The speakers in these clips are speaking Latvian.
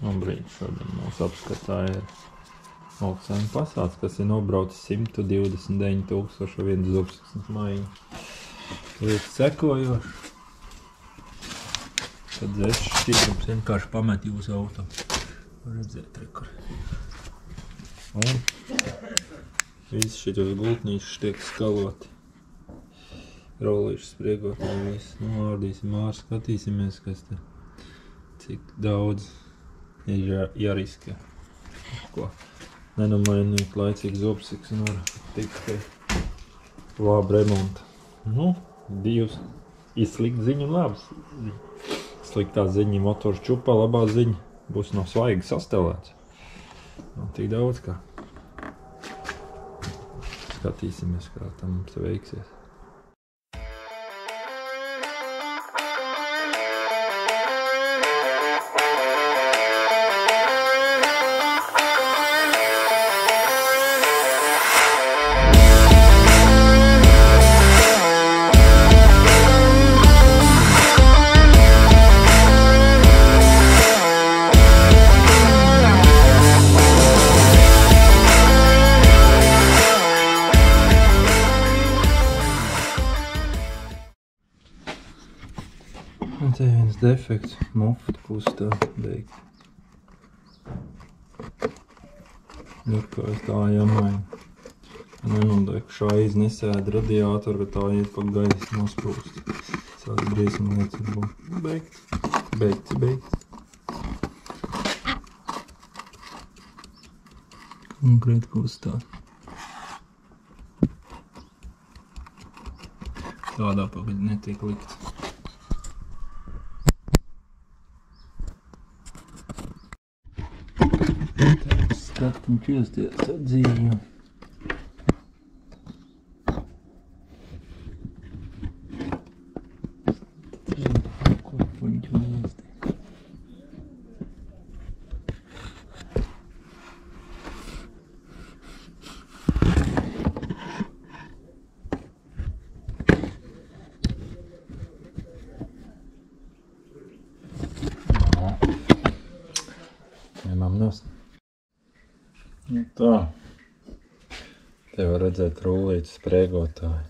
Brīdī šodien mūsu apskatā ir Olksēna pasāds, kas ir nobraucis 129,001 zobsiksnes maiņu. Tur ir sekojoši. Tad zešu šķidrums vienkārši pamet jūsu auto. Var redzēt, rekur. Un visi šitos gultnīšus tiek skaloti. Rolīšus spriegot no visu. Nolādīsim ārā, skatīsimies, kas te, cik daudz ir jāriskē. Ko nenomainīt laicīgi zobsiksni var tikt pie laba remonta. Nu, divas ir slikta ziņa un labas ziņa. Sliktā ziņa motors čupā, labā ziņa būs no svaigi sastelēts. Nav tik daudz kā. Skatīsimies, kā tam mums veiksies. Te viens defekts, mufta pustā beigt. Durkājas tā jāmaina. Nenodēk šaiz nesēda radiātoru, bet tā iet pa gaisu nosprūst. Sāc briesmu lietas var būt. Beigts. Beigts. Konkrēti kustā. Tādā pagaļ netiek likts. Skatim čilsties ar dzīvi. Ko puņķu liesti. Ņemam nost. Nu tā, te var redzēt rullīti spriegotāji.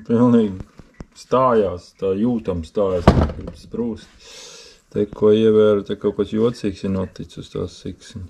Pilnīgi stājās, tā jūtam stājās, grib sprūst. Te, ko ievēru, te kaut kas jocīgs ir noticis uz tās siksni.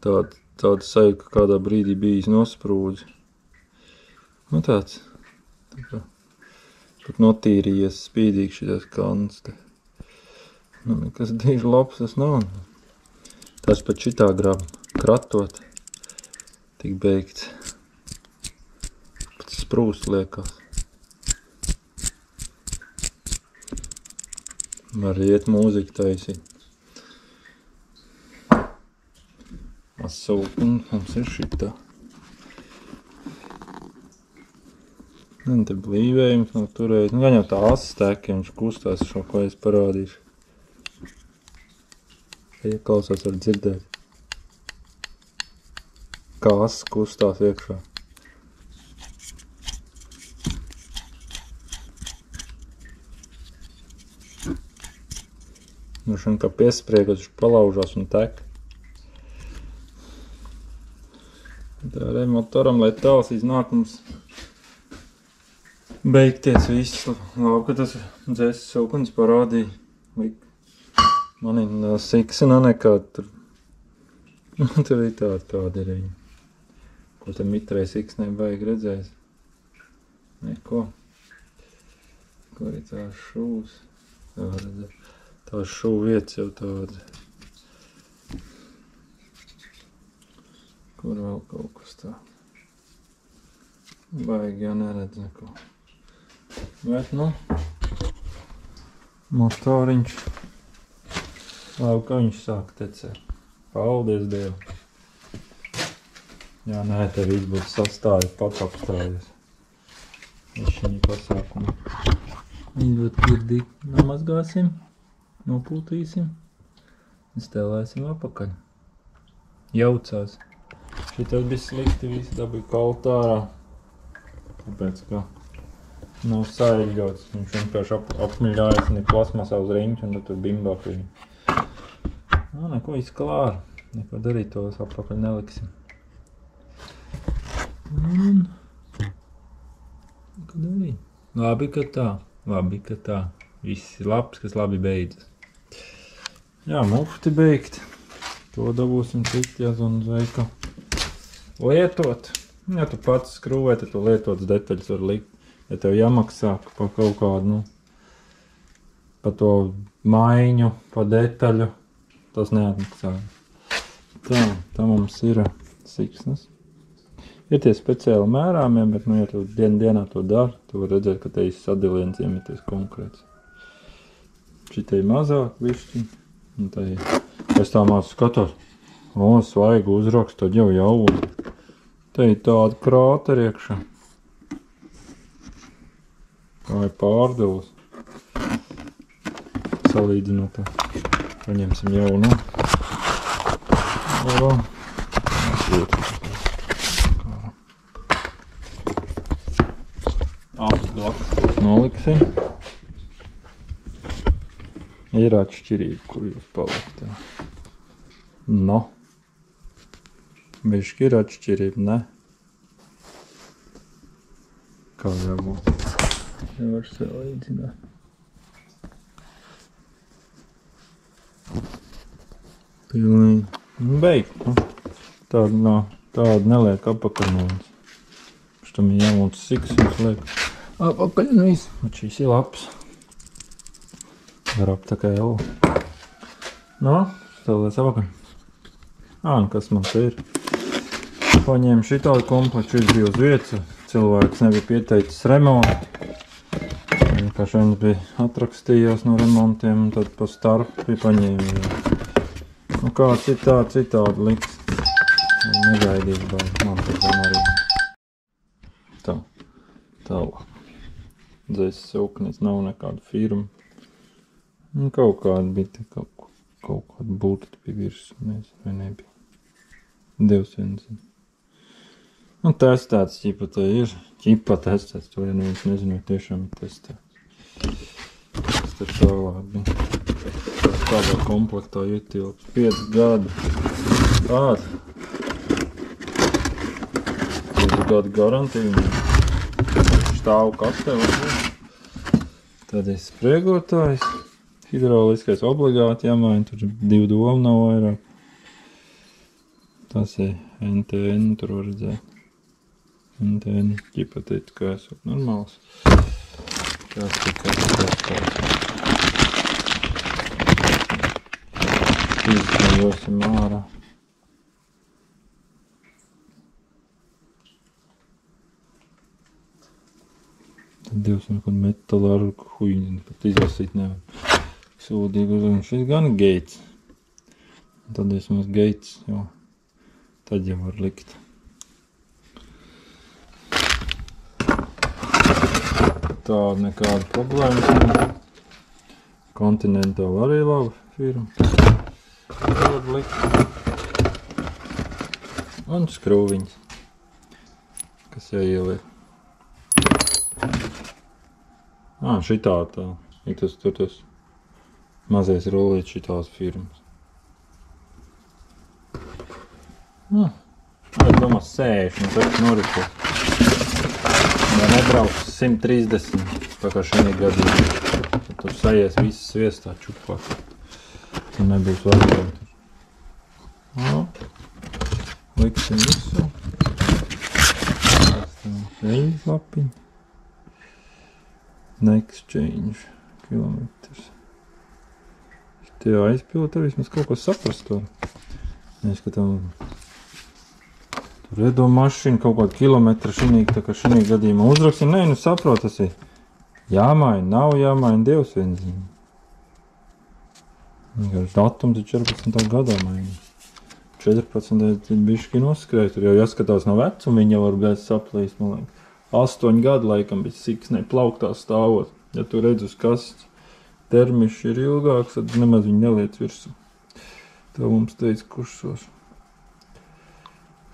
Tāda sajūta, ka kādā brīdī bijis nosprūdzi. Nu tāds, tā kā. Pat notīrījies spīdīgi šitas kants te. Nu, nekas dīži labs tas nav. Tas pat šitā grab kratot. Tik beigts. Pat sprūst liekas. Var iet mūziku taisīt. Asūkni mums ir šitā. Te blīvējums nav turējis. Nu, gan jau tā asas tēki, viņš kustās šo, ko es parādīšu. Ja klausās, var dzirdēt. Kā asas kustās iekšā. Nu, šim kā piespriegot, viņš palaužās un tek. Tā remotoram, lai tāls iznākums beigties viss. Labi, ka tas dzēsis sūkunis parādīja. Man ir siksina nekā tur. Tur ir tāda kāda ir viņa. Ko te mitrei siksnē baigi redzēs? Neko. Kur ir tās šūs? Tā redzēt. Tās šū vietas jau tāda. Kur vēl kaut kas tā? Baigi jau neredz neko. Bet, nu, motoriņš. Labi, ka viņš sāk tecēt. Paldies Dievu. Jā, nē, te viss būtu sastāvis, pats apstājies. Viņš viņa pasākumu. Viņi būtu pirdīgi. Nomazgāsim, nopūtīsim, un stēlēsim apakaļ. Jaucās. Šitas bija slikti, visi dabīja kaltārā. Tāpēc, ka Nav saļļots, viņš vienkārši apmiļājas un ir plasmasā uz riņķi un tad tur bimbā pie viņa. Neko izklāra, neko darīt, to apakaļ neliksim. Un... Ko darīt? Labi, ka tā. Viss ir labs, kas labi beidzas. Jā, mufti beigt. To dabūsim citi jāzvan uz veikalu. Lietot. Ja tu pats skrūvē, tad tu lietotas detaļas var likt. Ja tev jāmaksā pa kaut kādu, pa to maiņu, pa detaļu, tas neatmaksā. Tā mums ir siksnas. Ir tie speciāli mērāmie, bet, ja tu dienā to dari, tu var redzēt, ka te sadiliens iemeties konkrēts. Šitai mazāk višķiņ, un tai es tā mācu skatos, svaigu uzrakstu, tad jau jaunu. Te ir tāda krāteri iekšā. Kā ir pārdevus. Salīdzinot, paņemsim jaunu. Abas blakus noliksim. Ir atšķirība, kur jūs palikt. No. Bišķi ir atšķirība, ne? Kā jābūt? Nevar salīdzināt. Pilnīgi. Beigt. Tāda neliek apakaļ mums. Šitam ir jāmūtas siksums liek apakaļ un viss. Un šīs ir labs. Garāk tā kā jau. Stāvēs apakaļ. Nu kas man te ir? Paņēmu šitādu komplektu, šis bija uz vietas. Cilvēks nebija pieteicis remontu. Vienkārši viens bija atrakstījās no remontiem, un tad pa starpu bija paņēmi. Kā citādi liks. Negaidīt, bet man tad arī. Tālāk. Dzēs sauknis nav nekāda firma. Kaut kāda bija, kaut kāda burta bija virs, nezinu, vai nebija. Dievs vien zina. Testēts ķipa te ir. Ķipa testēts, to ja neviens nezinu, tiešām ir testēts. Tas te tālāk bija. Tādā komplektā ietilps 5 gadi. Tāda. 5 gadu garantija. Stāvu kastē. Tad ir spriegotājs. Hidrauliskais obligāti jāmaina. Tur 2 domu nav vairāk. Tas ir NTN, tur var redzēt. NTN ķipa teica, ka esot normāls. Tas tikai testēts. Izsmeļosim ārā. Tad divs un kaut metāla ar huīni, pat izlasīt nevar. Sūdīgi uzlikt. Šis gan Gates. Tad vismaz Gates, jo tad jau var likt. Tāda nekāda problēma. Continental arī laba firma. Var likt. Un skrūviņas, kas jāieliek. Šitā tā. Ir tas mazais rullīts šitās firmas. Es domāju 60, tas noritos. Ja nebrauks 130, tā kā šī gadījumā, tad tur sajies visas sviestā čupā. Un nebūs vajadzēt. Liksim visu. Reļas lapiņu. Next change kilometrs. Tie aizpildi, vismaz kaut ko saprast to. Neskatām. Tur iedo mašīnu kaut kādu kilometru šinīgi, tā kā šinīgi gadījumā uzraksim. Nē, saprot, tas ir jāmaina, nav jāmaina, Dievs vien zina. Datums ir 14. gadā maina. 14. bišķi noskrēja, tur jau jāskatās no vecuma, viņa var gaiss saplīst, man liekas. 8 gadu laikam bija siksnē plauktā stāvot. Ja tu redz uz kastes termišs ir ilgāks, tad nemaz viņi neliec virsū. Tā mums teica kursos.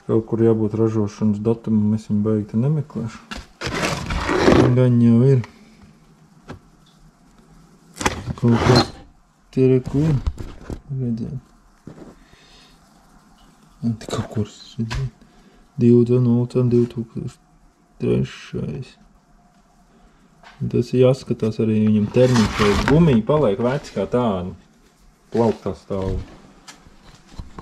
Kaut kur jābūt ražošanas datumam, es viņu baigi te nemeklēšu. Gan jau ir. Kaut kas tie reku ir. Redzēt. Antikakurs, redzēt. 2003. Tas ir jāskatās arī viņam termiņš, vai gumija paliek veci kā tāda. Plauktā stāv.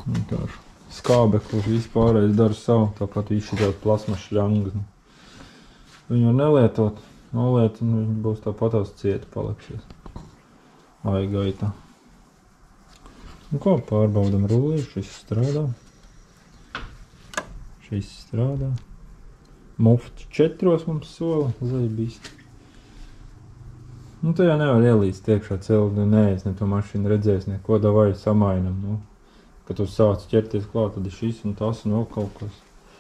Vienkārši skābeklis vispārējais dara savu, tāpat izšķirot plasmas šļangas. Viņu var nelietot, noliet, un viņi būs tāpatās cieti palikšies. Lai gaitā. Nu ko, pārbaudam rullīšu, šis strādā. Šis strādā. Mufti 4 mums sola, zaibīsti. Nu, tu jau nevar ielīst iekšā celdi, neēs, ne to mašīnu redzēs, neko davai samainam, nu. Kad tu sāc ķerties klāt, tad ir šis un tas un vēl kaut kas.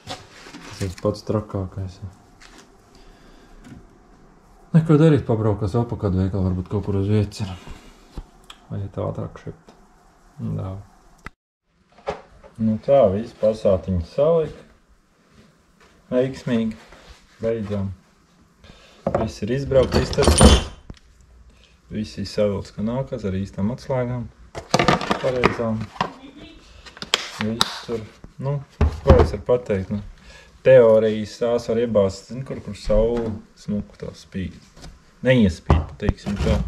Tas ir pats trakākais. Neko darīt, pabraukās vēl pa kādu veikalu, varbūt kaut kur uz vietas ir. Vai tā ātrāk šept. Jā. Nu tā, viss pasātiņi salika. Veiksmīgi. Beidzām. Viss ir izbraukt, iztestēts. Viss ir savilts kanākās ar īstām atslēgām. Pareizām. Viss tur, nu, ko es varu pateikt, nu. Teorijas tās var iebāzt, zin, kur saule smuku tā spīd. Neiespīd, pateiksim tā.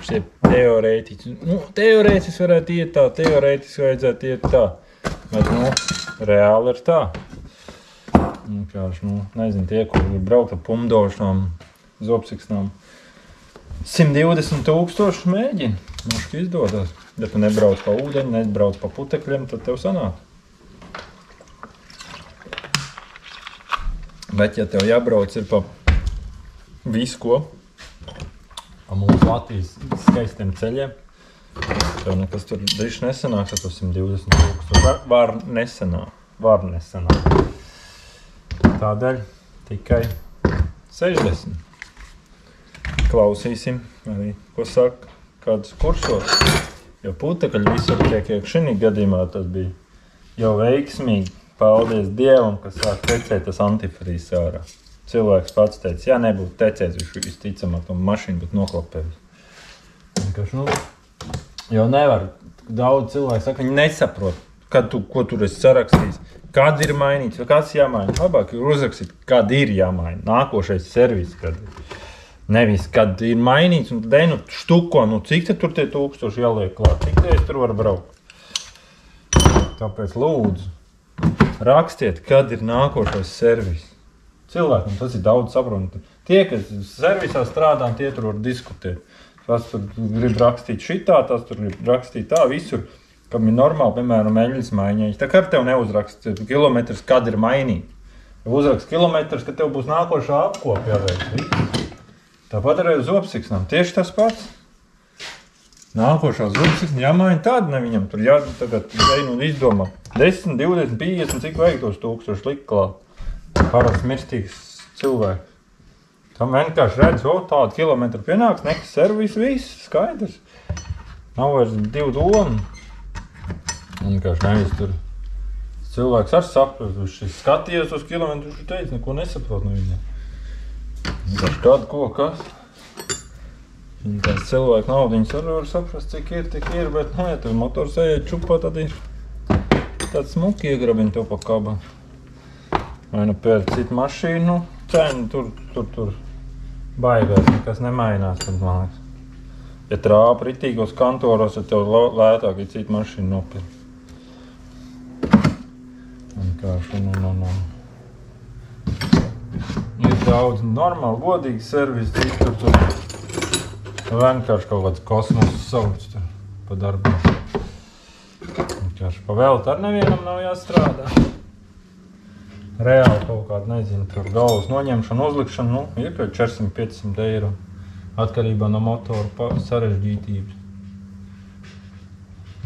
Šie teorētiķi, nu, teorētiski varētu iet tā, teorētiski vajadzētu iet tā. Bet, nu, reāli ir tā. Vienkārši, nu, nezinu, tie, kur ir braukt ar pumdošanām, zobsiksnām. 120 000 mēģina, moški izdodas. Ja tu nebrauc pa ūdeņu, nebrauc pa putekļiem, tad tev sanāk. Bet, ja tev jābrauc ir pa visu ko, pa mūsu Latvijas skaistiem ceļiem, tev nekas tur drīz nesanāks ar to 120 000. Var nesanāk. Tādēļ tikai 60. Klausīsim arī, ko saka kādus kursos. Jo putekļi visur tiek iekšinī gadījumā tas bija jau veiksmīgi. Paldies Dievam, kas sāk tecēt tas antifrīz ārā. Cilvēks pats teica, ja nebūtu tecēts, viņš visticamāk to mašīnu būtu noklopējis. Vienkārši, nu, jau nevar. Daudz cilvēku saka, viņi nesaprot, ko tur esi sarakstījis, kad ir mainīts, vai kāds jāmaina. Labāk ir uzrakstīt, kad ir jāmaina. Nākošais servis, kad ir. Nevis, kad ir mainīts, un tad nu štuko, nu cik te tur tie 1000 jāliek klāt, cik te es tur varu braukt. Tāpēc lūdzu, rakstiet, kad ir nākošais servis. Cilvēkam tas ir daudz saprotami. Tie, kas servisā strādā, tie tur var diskutēt. Tas tur grib rakstīt šitā, tas tur grib rakstīt tā, visur, kam ir normāli, piemēram, eļļas maiņai. Tā kā tev neuzrakst kilometrus, kad ir mainīt. Ja uzrakst kilometrus, kad tev būs nākošā apkopa jāveic. Tāpat arī uz zobsiksnām. Tieši tas pats. Nākošā zobsiksna jāmaina tāda, ne viņam tur tagad un izdomā. 10, 20, 50, cik vajag tos 1000 likt klāt. Parasts mirstīgs cilvēks. Tam vienkārši redz, tādu kilometru pienāks, nekas servis, viss, skaidrs. Nav vairs 2 domu. Vienkārši nevis tur. Cilvēks ar saprot, viņš skatījās uz kilometru, viņš teica, neko nesaprot no viņiem. Vienkārši kādu ko, kas. Tās cilvēku naudiņas arī var saprast, cik ir, bet, nu, ja tev motors ejiet čupā, tad ir tāds smuki iegrabina tev pa kabu. Vai nu pēc citu mašīnu, nu, cenu tur baigās, nekas nemainās, tad man liekas. Ja trāpa ritīgos kantoros, tad tev lētāk ir citu mašīnu nopirkt. Vienkārši, nu. Ir daudz normāli, godīgi servisi, citur tur. Vienkārši kaut kāds kosmosu sauc tur pa darbiem. Vienkārši pa velti ar nevienam nav jāstrādā. Reāli kaut kādu, nezinu, tur galvas noņemšanu, uzlikšanu, nu, ir kaut 400-500 eiro. Atkarībā no motoru sarežģītības.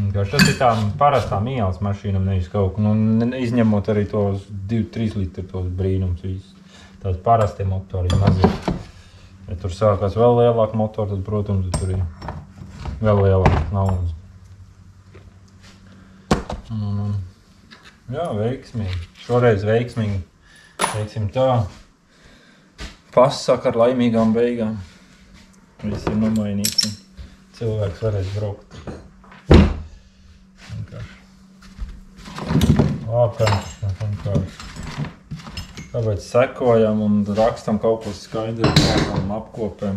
Vienkārši tas ir tām parastām ielas mašīnām, nevis kaut ko, nu, izņemot arī tos 2-3 litru tos brīnums visus. Tās parastie motori ir mazie. Ja tur sākās vēl lielāk motori, tad, protams, tur ir vēl lielāk naudas. Jā, veiksmīgi. Šoreiz veiksmīgi. Teiksim tā. pasaka ar laimīgām beigām. Viss ir nomainīts un cilvēks varēs braukt. Vienkārši. Tāpēc sekojam un rakstam kaut ko skaidru kādām apkopēm.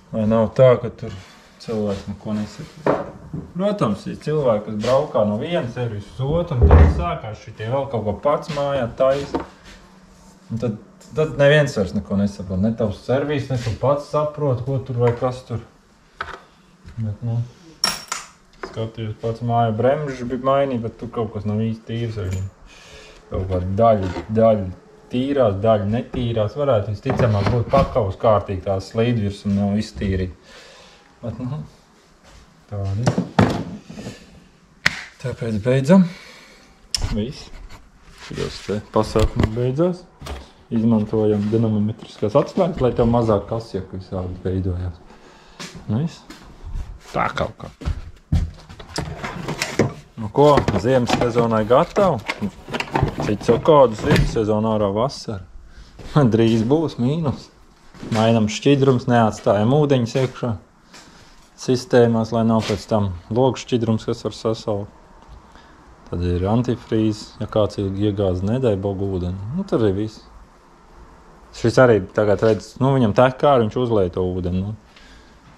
Vai nav tā, ka tur cilvēks neko nesaprot. Protams, ir cilvēki, kas braukā no viena servisa uz otru, un tad sākās šitie vēl kaut ko pats mājā taisa. Un tad neviens vairs neko nesaprot. Ne tavs servis, ne tu pats saprot, ko tur vai kas tur. Bet, skatījos pats māja bremžas bija mainīt, bet tur kaut kas nav īsti tīrs ar viņu. Kaut kā daļa tīrās, daļa netīrās. Varētu visticamāk būt pakaus kārtīgi tās slīdvirs un nav iztīrīt. Bet, tādi. Tāpēc beidzam. Viss. Šitos te pasākums beidzās. Izmantojam dinamometriskās atslēgas, lai tev mazāk kasieku visādi veidojās. Viss. Tā kaut kā. Ko? Ziemas sezonai gatavu? Cits jau kādus vidu sezonu ārā vasara. Drīz būs mīnus. Mainam šķidrums, neatstājam ūdeņus iekšā sistēmās, lai nav pēc tam logu šķidrums, kas var sasaukt. Tad ir antifrīze, ja kāds ilgi iegāz nedēļ bogu ūdeni. Tad ir viss. Šis arī tagad redz, viņam tek kā viņš uzlēja to ūdeni.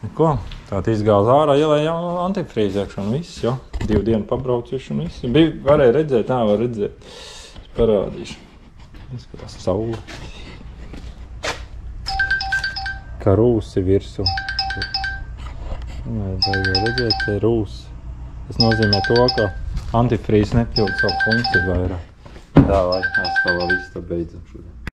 Neko, tātad izgāz ārā, ielēja antifrīze iekšā un viss, jo. 2 dienu pabraucieši un viss. Varēja redzēt, var redzēt. Es parādīšu. Izskatās saule. Kā rūsi virsū. Vajag redzēt, te rūsi. Tas nozīmē to, ka antifrīze nepilda savu funkciju vairāk. Tā, lai mēs vēl visu beidzam šodien.